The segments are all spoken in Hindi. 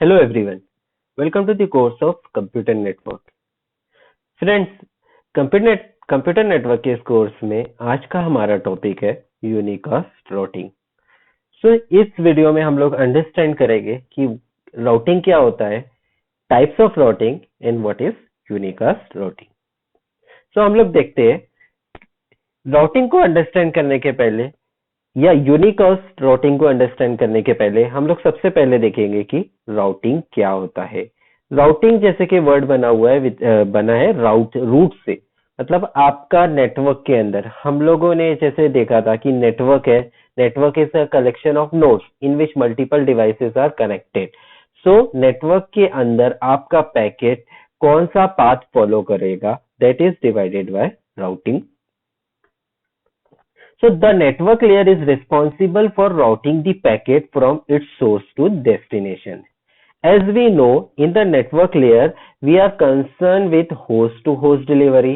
Hello everyone, welcome to the course of Computer Network. Friends, computer network के इस कोर्स में आज का हमारा टॉपिक है यूनिकास्ट राउटिंग। इस वीडियो में हम लोग अंडरस्टैंड करेंगे कि राउटिंग क्या होता है, types of routing and what is unicast routing. हम लोग देखते हैं राउटिंग को अंडरस्टैंड करने के पहले या यूनिकास्ट राउटिंग को अंडरस्टैंड करने के पहले हम लोग सबसे पहले देखेंगे कि राउटिंग क्या होता है। राउटिंग जैसे कि वर्ड बना हुआ है बना है रूट से, मतलब आपका नेटवर्क के अंदर हम लोगों ने जैसे देखा था कि नेटवर्क है, network is a collection of nodes in which multiple devices are connected. Network के अंदर आपका पैकेट कौन सा पाथ फॉलो करेगा, that is divided by routing. The network layer is responsible for routing the packet from its source to destination. As we know, in the network layer, we are concerned with host-to-host delivery.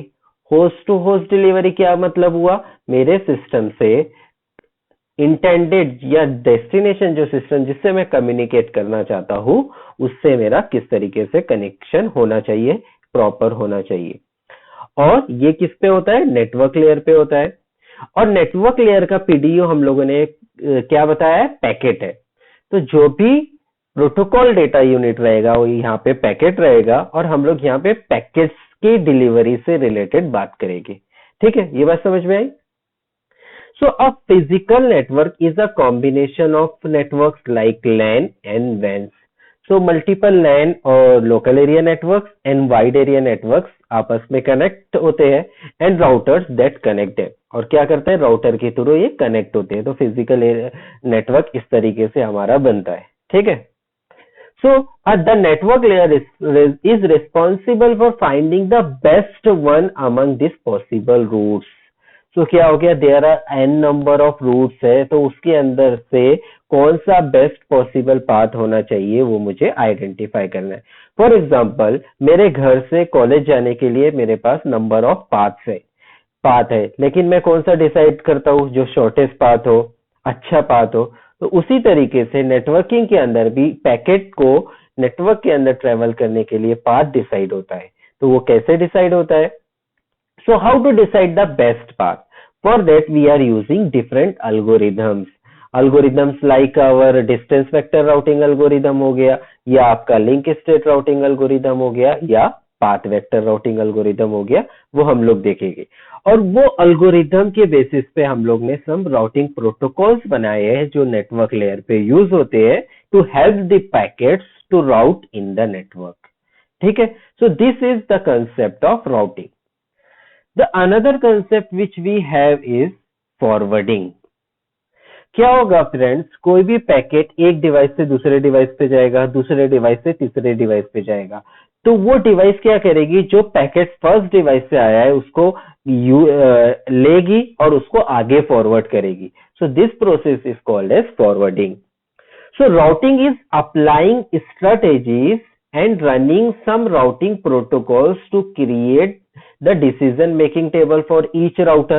Host-to-host delivery क्या मतलब हुआ? मेरे सिस्टम से इंटेंडेड या डेस्टिनेशन जो सिस्टम जिससे मैं कम्युनिकेट करना चाहता हूँ उससे मेरा किस तरीके से कनेक्शन होना चाहिए, प्रॉपर होना चाहिए। और ये किस पे होता है? नेटवर्क लेयर पे होता है। और नेटवर्क लेयर का पीडीओ हम लोगों ने क्या बताया है? पैकेट है। तो जो भी प्रोटोकॉल डेटा यूनिट रहेगा वो यहाँ पे पैकेट रहेगा और हम लोग यहाँ पे पैकेट्स की डिलीवरी से रिलेटेड बात करेंगे। ठीक है, ये बात समझ में आई? A physical network is a combination of networks like LAN and WANs. Multiple LAN और local area networks and wide area networks आपस में कनेक्ट होते हैं and routers that connect them. और क्या करते हैं? राउटर के थ्रू ये कनेक्ट होते हैं। तो फिजिकल नेटवर्क इस तरीके से हमारा बनता है। ठीक है, the network layer is responsible for finding the best one among these possible routes. क्या हो गया? There are n number of routes है, तो उसके अंदर से कौन सा बेस्ट पॉसिबल पाथ होना चाहिए वो मुझे आइडेंटिफाई करना है। फॉर एग्जांपल, मेरे घर से कॉलेज जाने के लिए मेरे पास नंबर ऑफ पाथ है, लेकिन मैं कौन सा डिसाइड करता हूँ? जो शॉर्टेस्ट पाथ हो, अच्छा पाथ हो। तो उसी तरीके से नेटवर्किंग के अंदर भी पैकेट को नेटवर्क के अंदर ट्रेवल करने के लिए पाथ डिसाइड होता है। तो वो कैसे डिसाइड होता है? So how to decide the best path? For that we are using different algorithms. Algorithms like our distance vector routing algorithm हो गया, या आपका link state routing algorithm हो गया, या path vector routing algorithm हो गया, वो हम लोग देखेंगे। और वो algorithm के बेसिस पे हम लोग ने some routing protocols बनाए हैं जो नेटवर्क लेयर पे यूज होते हैं to help the packets to route in the network. ठीक है, so this is the concept of routing. The another concept which we have is forwarding. क्या होगा फ्रेंड्स? कोई भी पैकेट एक डिवाइस से दूसरे डिवाइस पे जाएगा, दूसरे डिवाइस से तीसरे डिवाइस पे जाएगा। तो वो डिवाइस क्या करेगी? जो पैकेट फर्स्ट डिवाइस से आया है उसको लेगी और उसको आगे फॉरवर्ड करेगी। So this process is called as forwarding. So routing is applying strategies and running some routing protocols to create the decision making table for each router.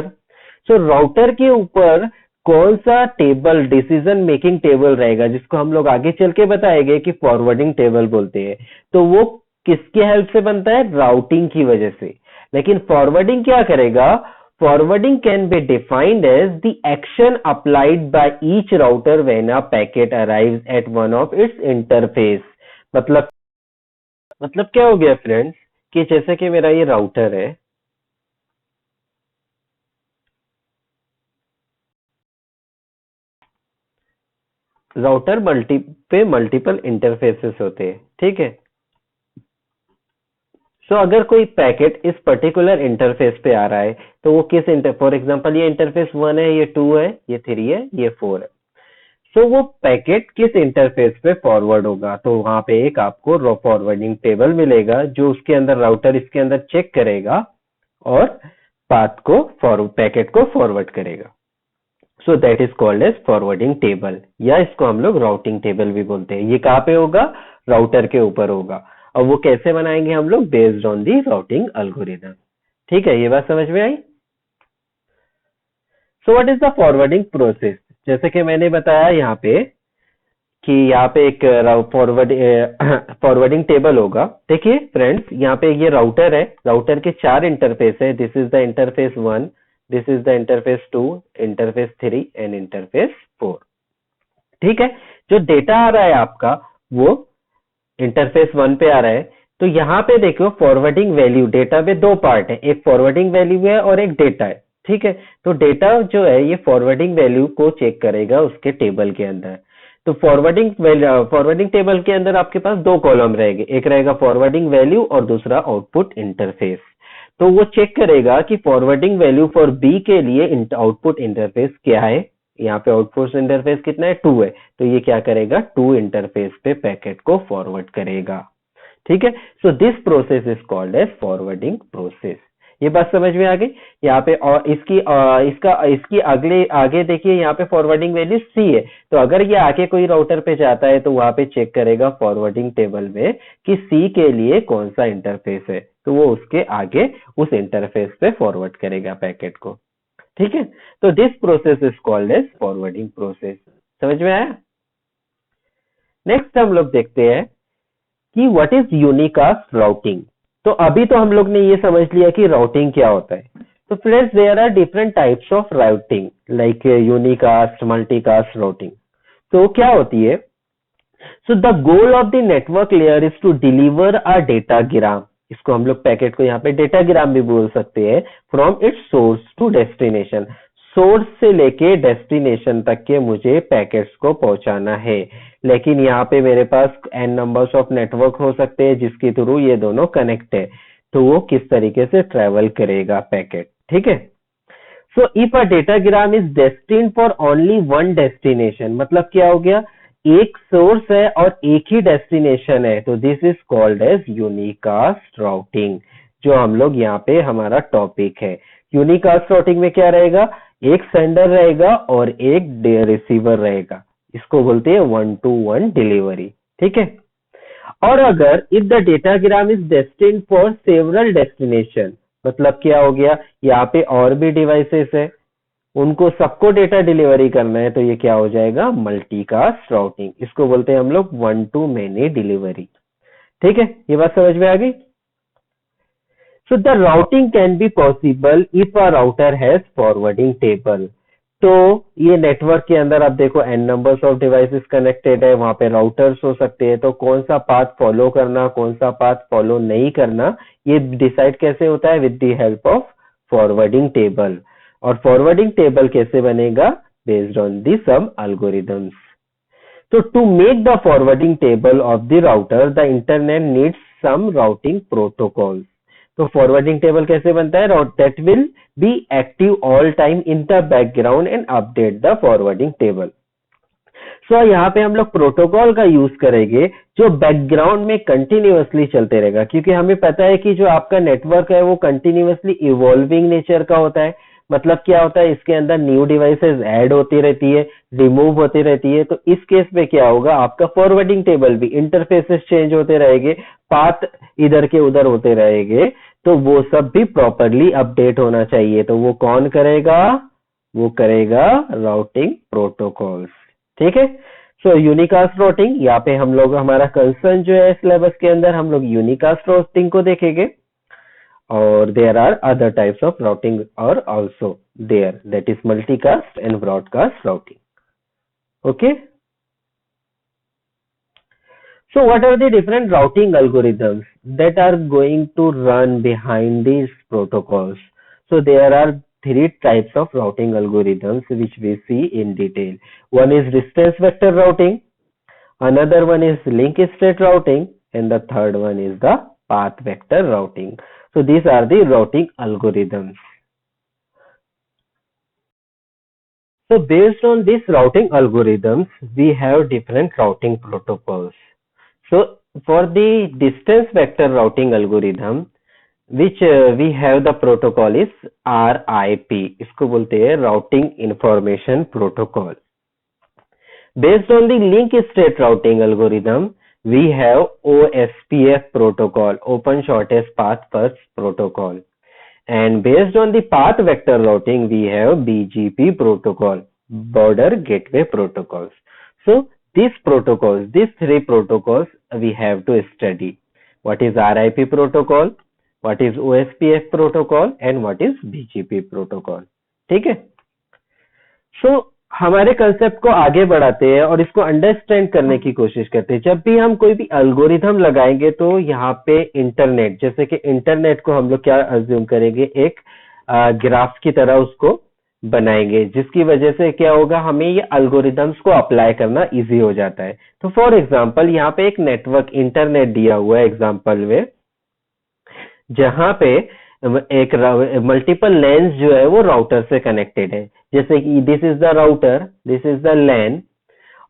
So router के ऊपर कौन सा टेबल, डिसीजन मेकिंग टेबल रहेगा, जिसको हम लोग आगे चल के बताएंगे कि फॉरवर्डिंग टेबल बोलते हैं। तो वो किसके हेल्प से बनता है? राउटिंग की वजह से। लेकिन फॉरवर्डिंग क्या करेगा? Forwarding can be defined as the action applied by each router when a packet arrives at one of its interface. मतलब क्या हो गया फ्रेंड्स कि जैसे कि मेरा ये राउटर है, राउटर मल्टीपल इंटरफेसेस होते हैं। ठीक है, अगर कोई पैकेट इस पर्टिकुलर इंटरफेस पे आ रहा है तो वो किस फॉर एग्जांपल ये इंटरफेस 1 है, ये 2 है, ये 3 है, ये 4 है। वो पैकेट किस इंटरफेस पे फॉरवर्ड होगा? तो वहां पे एक आपको फॉरवर्डिंग टेबल मिलेगा जो उसके अंदर राउटर इसके अंदर चेक करेगा और पाथ को पैकेट को फॉरवर्ड करेगा। So that is called as forwarding table, या इसको हम लोग राउटिंग टेबल भी बोलते हैं। ये कहाँ पे होगा? राउटर के ऊपर होगा। और वो कैसे बनाएंगे हम लोग? Based on the routing algorithm. ठीक है, ये बात समझ में आई? So what is the forwarding process? जैसे कि मैंने बताया यहाँ पे कि यहाँ पे एक फॉरवर्डिंग टेबल होगा। देखिए फ्रेंड्स, यहाँ पे ये राउटर है, राउटर के 4 इंटरफेस है। This is the interface 1, this is the interface 2, interface 3 and interface 4। ठीक है, जो डेटा आ रहा है आपका वो इंटरफेस 1 पे आ रहा है। तो यहाँ पे देखो फॉरवर्डिंग वैल्यू, डेटा में 2 पार्ट है, एक फॉरवर्डिंग वैल्यू है और एक डेटा है। ठीक है, तो डेटा जो है ये फॉरवर्डिंग वैल्यू को चेक करेगा उसके टेबल के अंदर। तो फॉरवर्डिंग टेबल के अंदर आपके पास 2 कॉलम रहेंगे, एक रहेगा फॉरवर्डिंग वैल्यू और दूसरा आउटपुट इंटरफेस। तो वो चेक करेगा कि फॉरवर्डिंग वैल्यू फॉर बी के लिए आउटपुट इंटरफेस क्या है। यहाँ पे आउटपुट इंटरफेस कितना है, 2 है, तो ये क्या करेगा, 2 इंटरफेस पे पैकेट को फॉरवर्ड करेगा। ठीक है, so this process is called as forwarding process. ये बात समझ में आ गई। यहाँ पे और इसकी आगे देखिए, यहाँ पे फॉरवर्डिंग वैल्यू सी है। तो अगर ये आगे कोई राउटर पे जाता है तो वहां पे चेक करेगा फॉरवर्डिंग टेबल में कि सी के लिए कौन सा इंटरफेस है, तो वो उसके आगे उस इंटरफेस पे फॉरवर्ड करेगा पैकेट को। ठीक है, तो this process is called as forwarding process. समझ में आया। नेक्स्ट हम लोग देखते हैं कि व्हाट इज यूनिकास्ट राउटिंग। तो अभी तो हम लोग ने ये समझ लिया कि राउटिंग क्या होता है। तो friends, there are different types of routing like unicast, multicast routing. तो क्या होती है, so the goal of the network layer is to deliver a datagram. इसको हम लोग पैकेट को यहाँ पे डेटाग्राम भी बोल सकते हैं, from its source to destination. Source से लेके डेस्टिनेशन तक के मुझे पैकेट्स को पहुंचाना है, लेकिन यहाँ पे मेरे पास n नंबर्स ऑफ नेटवर्क हो सकते हैं जिसके थ्रू ये दोनों कनेक्ट है। तो वो किस तरीके से ट्रेवल करेगा पैकेट। ठीक है, so if a datagram is destined for only one destination, मतलब क्या हो गया, एक सोर्स है और एक ही डेस्टिनेशन है, तो this is called as unicast routing, जो हम लोग यहाँ पे हमारा टॉपिक है। यूनिकास्ट राउटिंग में क्या रहेगा, एक सेंडर रहेगा और एक रिसीवर रहेगा। इसको बोलते हैं 1-to-1 डिलीवरी। ठीक है, और अगर if the datagram is destined for several destination, मतलब क्या हो गया, यहाँ पे और भी डिवाइसेस है, उनको सबको डेटा डिलीवरी करना है, तो ये क्या हो जाएगा, मल्टीकास्ट राउटिंग। इसको बोलते हैं हम लोग 1-to-many डिलीवरी। ठीक है, ये बात समझ में आ गई। So the routing can be possible if a router has forwarding table. तो ये नेटवर्क के अंदर आप देखो n numbers of devices connected है, वहां पे राउटर्स हो सकते हैं, तो कौन सा पाथ फॉलो करना, कौन सा पाथ फॉलो नहीं करना, ये डिसाइड कैसे होता है, with the help of forwarding table. और फॉरवर्डिंग टेबल कैसे बनेगा, based on the some algorithms. So to make the forwarding table of the router, the internet needs some routing protocols. तो forwarding table कैसे बनता है, that will be active all time in the background and update the forwarding table. So यहाँ पे हम लोग प्रोटोकॉल का यूज करेंगे जो बैकग्राउंड में कंटिन्यूअसली चलते रहेगा, क्योंकि हमें पता है कि जो आपका नेटवर्क है वो कंटिन्यूअसली इवॉल्विंग नेचर का होता है। मतलब क्या होता है, इसके अंदर न्यू डिवाइसेस ऐड होती रहती है, रिमूव होती रहती है। तो इस केस में क्या होगा, आपका फॉरवर्डिंग टेबल भी, इंटरफेसेस चेंज होते रहेंगे, पाथ इधर के उधर होते रहेंगे, तो वो सब भी प्रॉपरली अपडेट होना चाहिए। तो वो कौन करेगा, वो करेगा राउटिंग प्रोटोकॉल्स। ठीक है, सो यूनिकास्ट राउटिंग, यहाँ पे हम लोग, हमारा कंसर्न जो है सिलेबस के अंदर, हम लोग यूनिकास्ट राउटिंग को देखेंगे। और there are other types of routing are also there, that is multicast and broadcast routing. Okay, so what are the different routing algorithms that are going to run behind these protocols? So there are 3 types of routing algorithms which we see in detail. One is distance vector routing, another one is link state routing, and the third one is the path vector routing. So these are the routing algorithms. So based on these routing algorithms, we have different routing protocols. So for the distance vector routing algorithm, which we have the protocol is RIP. इसको बोलते हैं Routing Information Protocol. Based on the link state routing algorithm, we have OSPF protocol, Open Shortest Path First protocol. And based on the path vector routing, we have BGP protocol, Border Gateway Protocols. So these three protocols we have to study. What is RIP protocol, what is OSPF protocol and what is BGP protocol. ठीक है. So हमारे कंसेप्ट को आगे बढ़ाते हैं और इसको अंडरस्टैंड करने की कोशिश करते हैं. जब भी हम कोई भी एल्गोरिथम लगाएंगे तो यहाँ पे इंटरनेट, जैसे कि इंटरनेट को हम लोग क्या अज्यूम करेंगे, एक ग्राफ की तरह उसको बनाएंगे, जिसकी वजह से क्या होगा, हमें ये एल्गोरिथम्स को अप्लाई करना इजी हो जाता है. तो फॉर एग्जांपल यहाँ पे एक नेटवर्क इंटरनेट दिया हुआ है एग्जांपल में, जहां पे एक मल्टीपल लैन्स जो है वो राउटर से कनेक्टेड है. जैसे कि this is the router, this is the LAN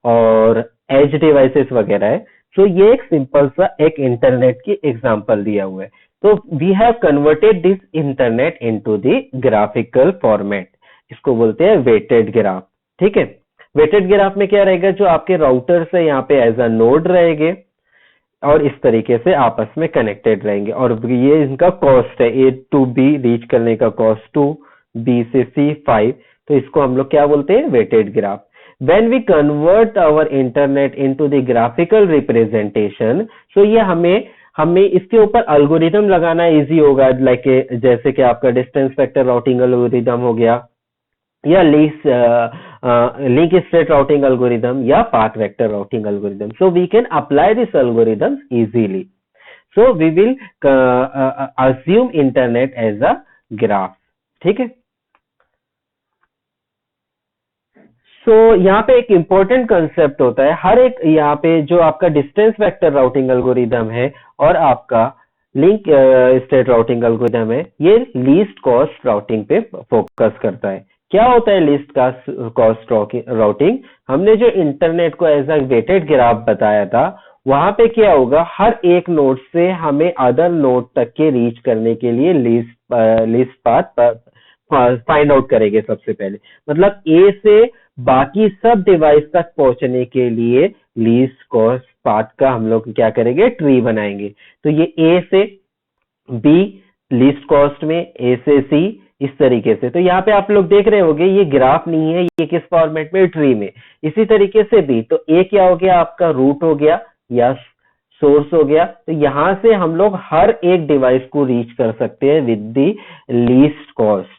और एज डिवाइसेस वगैरह है. सो ये एक सिंपल सा एक इंटरनेट की एग्जांपल दिया हुआ है. तो we have converted this internet into the graphical format. इसको बोलते हैं वेटेड ग्राफ. ठीक है. वेटेड ग्राफ में क्या रहेगा, जो आपके राउटर से यहाँ पे एज अ नोड रहेंगे और इस तरीके से आपस में कनेक्टेड रहेंगे. और ये इनका कॉस्ट है, ए टू बी रीच करने का कॉस्ट 2, बी से सी 5. तो इसको हम लोग क्या बोलते हैं, weighted graph. When we convert our internet into the graphical representation, so ये हमें इसके ऊपर एल्गोरिथम लगाना इजी होगा. लाइक जैसे कि आपका डिस्टेंस वेक्टर राउटिंग एल्गोरिथम हो गया, या लिंक स्टेट राउटिंग एल्गोरिथम, या path vector routing algorithm. So we can apply this algorithm easily. So we will assume internet as a graph. ठीक है. सो यहाँ पे एक इंपॉर्टेंट कंसेप्ट होता है, हर एक यहाँ पे जो आपका डिस्टेंस वेक्टर राउटिंग एल्गोरिथम है और आपका लिंक स्टेट राउटिंग एल्गोरिथम है, ये लीस्ट कॉस्ट राउटिंग पे फोकस करता है. क्या होता है लीस्ट कॉस्ट राउटिंग? हमने जो इंटरनेट को एज अ वेटेड ग्राफ बताया था, वहां पे क्या होगा, हर एक नोड से हमें अदर नोड तक के रीच करने के लिए लीस्ट पाथ फाइंड आउट करेंगे सबसे पहले. मतलब ए से बाकी सब डिवाइस तक पहुंचने के लिए लीस्ट कॉस्ट पाथ का हम लोग क्या करेंगे, ट्री बनाएंगे. तो ये ए से बी लीस्ट कॉस्ट में, ए से सी, इस तरीके से. तो यहाँ पे आप लोग देख रहे होंगे ये ग्राफ नहीं है, ये किस फॉर्मेट में, ट्री में. इसी तरीके से बी, तो ए क्या हो गया, आपका रूट हो गया या सोर्स हो गया. तो यहां से हम लोग हर एक डिवाइस को रीच कर सकते हैं विद द लीस्ट कॉस्ट.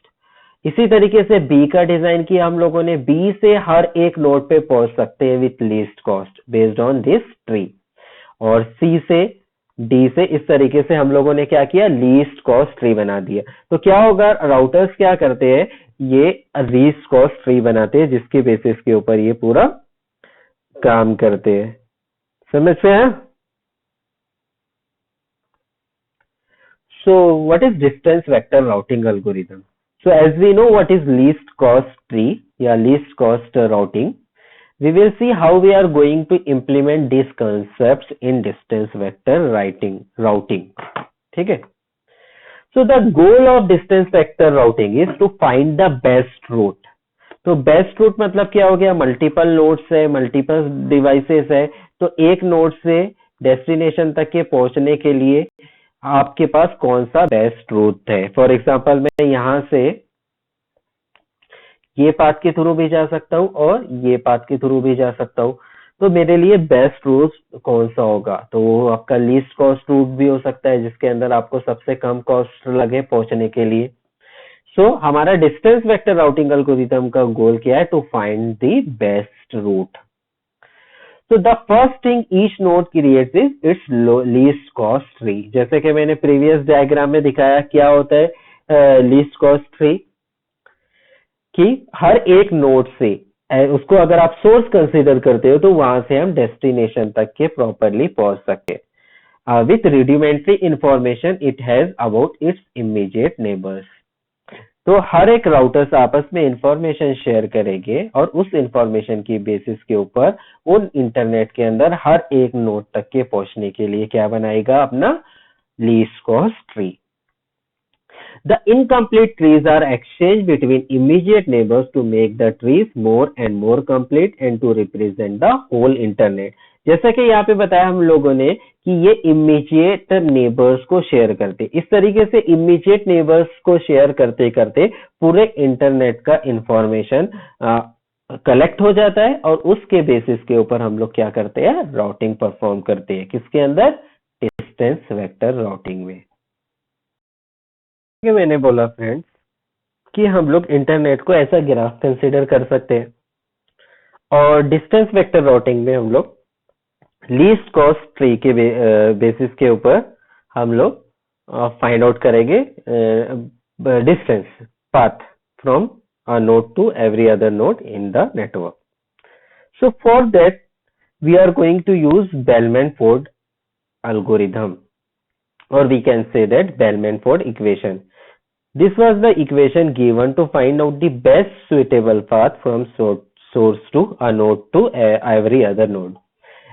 इसी तरीके से बी का डिजाइन किया हम लोगों ने, बी से हर एक नोड पे पहुंच सकते हैं with least cost based on this tree. और सी से डी से इस तरीके से हम लोगों ने क्या किया, लीस्ट कॉस्ट ट्री बना दिया. तो क्या होगा, राउटर्स क्या करते हैं, ये लीस्ट कॉस्ट ट्री बनाते हैं, जिसके बेसिस के ऊपर ये पूरा काम करते हैं. समझ में है? सो what is distance vector routing algorithm? So as we know what is least cost tree या least cost routing, we will see how we are going to implement these concepts in distance vector routing. ठीक है. So the goal of distance vector routing is to find the best route. तो best route मतलब क्या हो गया, मल्टीपल नोड्स है, मल्टीपल डिवाइसेस है, तो एक नोड से डेस्टिनेशन तक के पहुंचने के लिए आपके पास कौन सा बेस्ट रूट है. फॉर एग्जांपल मैं यहां से ये पाथ के थ्रू भी जा सकता हूं और ये पाथ के थ्रू भी जा सकता हूं. तो मेरे लिए बेस्ट रूट कौन सा होगा, तो वो आपका लीस्ट कॉस्ट रूट भी हो सकता है, जिसके अंदर आपको सबसे कम कॉस्ट लगे पहुंचने के लिए. सो हमारा डिस्टेंस वेक्टर राउटिंग एल्गोरिथम का गोल क्या है, to find the best route. So the first thing each node creates is its least cost tree. जैसे कि मैंने प्रीवियस डायग्राम में दिखाया, क्या होता है लीस्ट कॉस्ट ट्री, कि हर एक नोड से उसको अगर आप सोर्स कंसीडर करते हो तो वहां से हम डेस्टिनेशन तक के प्रॉपरली पहुंच सके. With rudimentary information it has about its immediate neighbours. तो हर एक राउटर्स आपस में इंफॉर्मेशन शेयर करेंगे और उस इंफॉर्मेशन की बेसिस के ऊपर उन इंटरनेट के अंदर हर एक नोड तक के पहुंचने के लिए क्या बनाएगा, अपना least cost tree. The incomplete trees are exchanged between immediate neighbors to make the trees more and more complete and to represent the whole internet. जैसा कि यहाँ पे बताया हम लोगों ने कि ये इमीडिएट नेबर्स को शेयर करते, इस तरीके से इमीडिएट नेबर्स को शेयर करते करते पूरे इंटरनेट का इंफॉर्मेशन कलेक्ट हो जाता है और उसके बेसिस के ऊपर हम लोग क्या करते हैं, राउटिंग परफॉर्म करते हैं। किसके अंदर, डिस्टेंस वेक्टर राउटिंग में। मैंने बोला फ्रेंड्स कि हम लोग इंटरनेट को ऐसा ग्राफ कंसिडर कर सकते हैं और डिस्टेंस वेक्टर राउटिंग में हम लोग लीस्ट कॉस्ट ट्री के बेसिस के ऊपर हम लोग फाइंड आउट करेंगे distance path from a node to every other node in the network. So for that we are going to use Bellman-Ford algorithm, or we can say that Bellman-Ford equation. This was the equation given to find out the best suitable path from source to a node to every other node.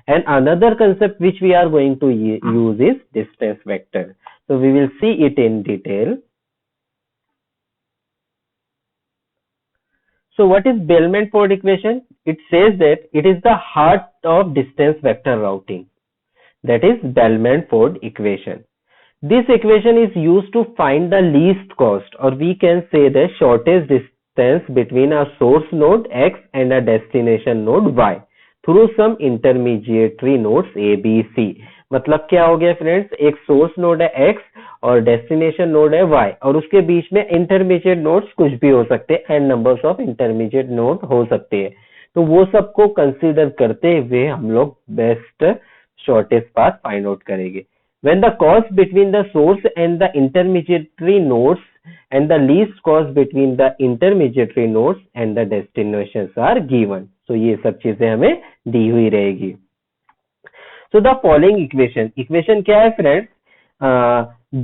And another concept which we are going to use is distance vector. So we will see it in detail. So what is Bellman-Ford equation? It says that it is the heart of distance vector routing. That is Bellman-Ford equation. This equation is used to find the least cost, or we can say the shortest distance between a source node X and a destination node Y through some intermediary nodes A, B, C. मतलब क्या हो गया फ्रेंड्स, एक सोर्स नोड है X और डेस्टिनेशन नोड है Y और उसके बीच में इंटरमीडिएट नोड्स कुछ भी हो सकते हैं and numbers of intermediate node हो सकते हैं। तो वो सबको कंसीडर करते हुए हम लोग best shortest path find out करेंगे। When the cost between the source and the intermediary nodes and the least cost between the intermediary nodes and the destinations are given. So ये सब चीजें हमें दी हुई रहेगी। So the following equation क्या है फ्रेंड्स,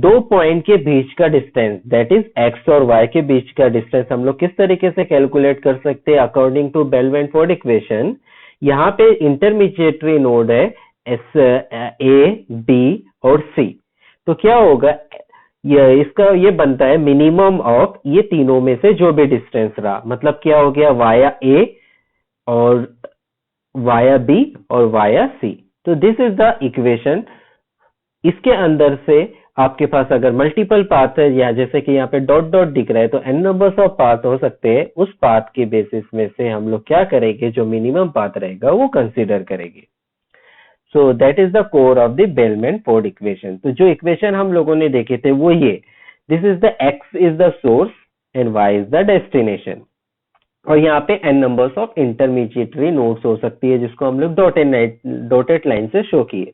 दो पॉइंट के बीच का डिस्टेंस दैट इज x और y के बीच का डिस्टेंस हम लोग किस तरीके से कैलकुलेट कर सकते हैं अकॉर्डिंग टू Bellman-Ford इक्वेशन। यहाँ पे इंटरमीडिएटरी नोड है एस ए बी और सी, तो क्या होगा ये बनता है मिनिमम ऑफ ये तीनों में से जो भी डिस्टेंस रहा, मतलब क्या हो गया वाया ए और वाया बी और वाया सी। तो दिस इज द इक्वेशन। इसके अंदर से आपके पास अगर मल्टीपल पाथ है या जैसे कि यहाँ पे डॉट डॉट दिख रहा है तो एन नंबर्स ऑफ पाथ हो सकते हैं, उस पाथ के बेसिस में से हम लोग क्या करेंगे, जो मिनिमम पाथ रहेगा वो कंसीडर करेंगे। So that is the core of the Bellman-Ford equation. तो जो इक्वेशन हम लोगों ने देखे थे वो ये, this is the x is the source and y is the destination. और यहाँ पे n numbers of intermediary nodes हो सकती है जिसको हम लोग डॉटेड लाइन से शो किए।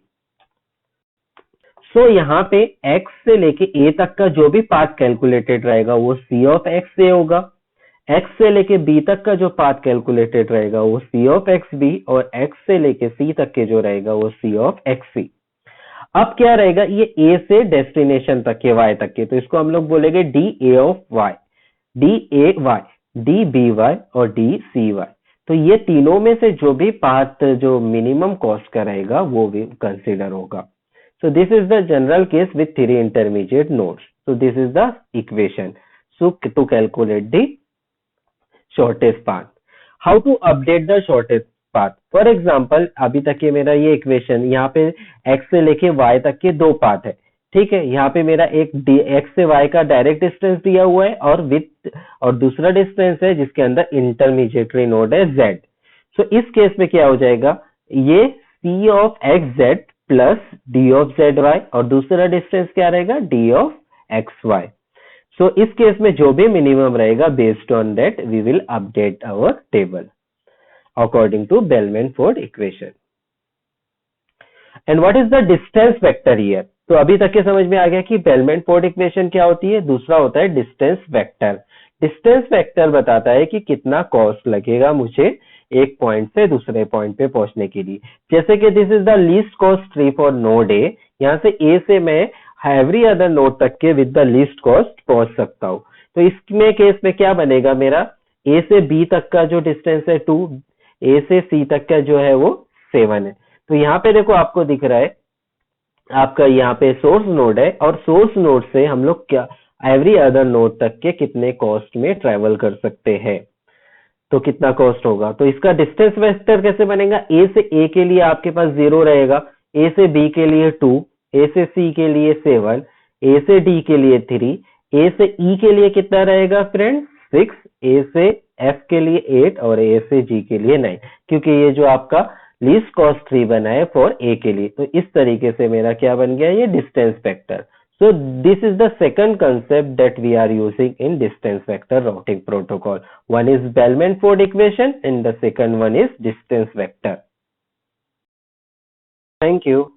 So यहाँ पे x से लेके a तक का जो भी पाथ कैलकुलेटेड रहेगा वो c of x से होगा, x से लेके b तक का जो पाथ कैलकुलेटेड रहेगा वो c of xb और x से लेके c तक के जो रहेगा वो c of xc। अब क्या रहेगा, ये a से डेस्टिनेशन तक के y तक के, तो इसको हम लोग बोलेंगे dA of y, dAy, dBy और dCy। तो ये तीनों में से जो भी पाथ जो मिनिमम कॉस्ट का रहेगा वो भी कंसीडर होगा। So this is the general case with three intermediate nodes. So this is the equation. So to calculate the shortest path. How to update the shortest path? For example, अभी तक के मेरा ये इक्वेशन यहाँ पे x से लेके y तक के दो पाथ है, ठीक है। यहाँ पे मेरा एक x से y का डायरेक्ट डिस्टेंस दिया हुआ है और दूसरा डिस्टेंस है जिसके अंदर इंटरमीडिएटरी नोड है z। सो इस केस में क्या हो जाएगा, ये c of xz plus d of zy और दूसरा डिस्टेंस क्या रहेगा d of xy। So इस केस में जो भी मिनिमम रहेगा based on that we will update our table according to Bellman-Ford equation. And what is the distance vector here? तो अभी तक के समझ में आ गया कि Bellman-Ford इक्वेशन क्या होती है। दूसरा होता है डिस्टेंस वेक्टर। डिस्टेंस वेक्टर बताता है कि कितना कॉस्ट लगेगा मुझे एक पॉइंट से दूसरे पॉइंट पे पहुंचने के लिए। जैसे कि this is the least cost tree for node A, यहाँ से ए से मैं एवरी अदर नोड तक के विद द लीस्ट कॉस्ट पहुंच सकता हूँ। तो इसमें केस में क्या बनेगा, मेरा ए से बी तक का जो डिस्टेंस है 2, ए से सी तक का जो है वो 7 है। तो यहाँ पे देखो आपको दिख रहा है आपका यहाँ पे सोर्स नोड है और सोर्स नोड से हम लोग क्या एवरी अदर नोड तक के कितने कॉस्ट में ट्रेवल कर सकते हैं, तो कितना कॉस्ट होगा। तो इसका डिस्टेंस वेक्टर कैसे बनेगा, ए से ए के लिए आपके पास 0 रहेगा, ए से बी के लिए 2, ए से सी के लिए 7, ए से डी के लिए 3, ए से ई के लिए कितना रहेगा फ्रेंड 6, ए से F के लिए 8 और A से G के लिए 9, क्योंकि ये जो आपका लीस्ट कॉस्ट ट्री बना है फॉर A के लिए, तो इस तरीके से मेरा क्या बन गया, ये distance vector. So this is the second concept that we are using in distance vector routing protocol. One is Bellman-Ford equation and the second one is distance vector. Thank you.